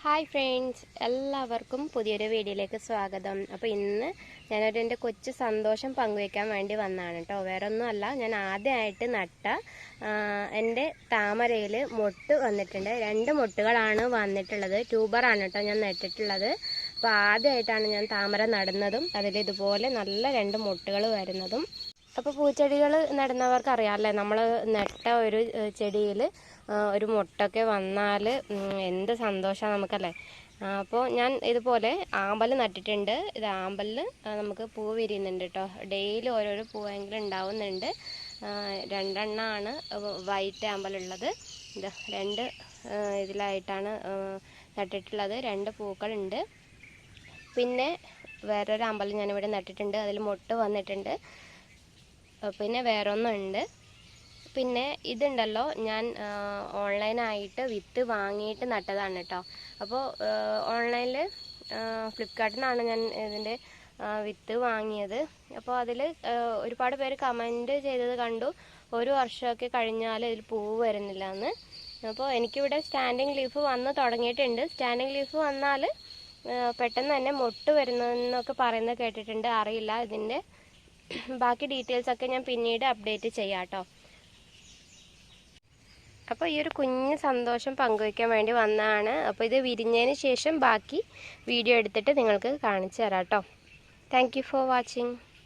Hi friends, എല്ലാവർക്കും പുതിയൊരു വീഡിയോയിലേക്ക് സ്വാഗതം. അപ്പോൾ ഇന്ന് എൻ്റെ കൊച്ചു സന്തോഷം പങ്കുവയ്ക്കാൻ വേണ്ടി വന്നതാണ് കേട്ടോ. വേറെ ഒന്നുമല്ല, ഞാൻ ആദ്യമായിട്ട് നട്ട എൻ്റെ താമരയിൽ മൊട്ട് വന്നിട്ടുണ്ട്. 2 മൊട്ടുകളാണ് വന്നിട്ടുള്ളത്. ട്യൂബറാണ് കേട്ടോ ഞാൻ നട്ടിട്ടുള്ളത്. അപ്പോൾ ആദ്യമായിട്ടാണ് ഞാൻ താമര നടുന്നതും അതിൽ ഇതുപോലെ നല്ല 2 മൊട്ടുകൾ വരുന്നതും. അപ്പോൾ പൂച്ചെടികൾ നടുന്നവർക്ക് അറിയാമല്ലേ, നമ്മൾ നട്ട ഒരു ചെടിയിൽ ഒരു മൊട്ടൊക്കെ വന്നാൽ എന്ത് സന്തോഷമാണ് നമുക്കല്ലേ. അപ്പോൾ ഞാൻ ഇതുപോലെ ആമ്പൽ നട്ടിട്ടുണ്ട്. ഇത് ആമ്പലിൽ നമുക്ക് പൂ വിരിയുന്നുണ്ട് കേട്ടോ. ഡെയിലി ഓരോരോ പൂവെങ്കിലും ഉണ്ടാവുന്നുണ്ട്. 2 എണ്ണമാണ് വൈറ്റ് ആമ്പലുള്ളത്. ഇത് 2 ഇതിലായിട്ടാണ് നട്ടിട്ടുള്ളത്. 2 പൂക്കളുണ്ട്. പിന്നെ വേറൊരു ആമ്പൽ ഞാനിവിടെ നട്ടിട്ടുണ്ട്, അതിൽ മൊട്ട് വന്നിട്ടുണ്ട്. പിന്നെ വേറെ ഒന്നുണ്ട്. പിന്നെ ഇതുണ്ടല്ലോ, ഞാൻ ഓൺലൈനായിട്ട് വിത്ത് വാങ്ങിയിട്ട് നട്ടതാണ് കേട്ടോ. അപ്പോൾ ഓൺലൈനിൽ ഫ്ലിപ്കാർട്ടിൽ നിന്നാണ് ഞാൻ ഇതിൻ്റെ വിത്ത് വാങ്ങിയത്. അപ്പോൾ അതിൽ ഒരുപാട് പേര് കമൻറ്റ് ചെയ്തത് കണ്ടു, 1 വർഷമൊക്കെ കഴിഞ്ഞാൽ ഇതിൽ പൂവ് വരുന്നില്ല എന്ന്. അപ്പോൾ എനിക്കിവിടെ സ്റ്റാൻഡിങ് ലീഫ് വന്ന് തുടങ്ങിയിട്ടുണ്ട്. സ്റ്റാൻഡിങ് ലീഫ് വന്നാൽ പെട്ടെന്ന് തന്നെ മൊട്ട് വരുന്നതെന്നൊക്കെ പറയുന്നത് കേട്ടിട്ടുണ്ട്. അറിയില്ല, ഇതിൻ്റെ ബാക്കി ഡീറ്റെയിൽസൊക്കെ ഞാൻ പിന്നീട് അപ്ഡേറ്റ് ചെയ്യാം കേട്ടോ. അപ്പോൾ ഈ ഒരു കുഞ്ഞ് സന്തോഷം പങ്കുവയ്ക്കാൻ വേണ്ടി വന്നതാണ്. അപ്പോൾ ഇത് വിരിഞ്ഞതിന് ശേഷം ബാക്കി വീഡിയോ എടുത്തിട്ട് നിങ്ങൾക്ക് കാണിച്ചു തരാം കേട്ടോ. Thank you for watching.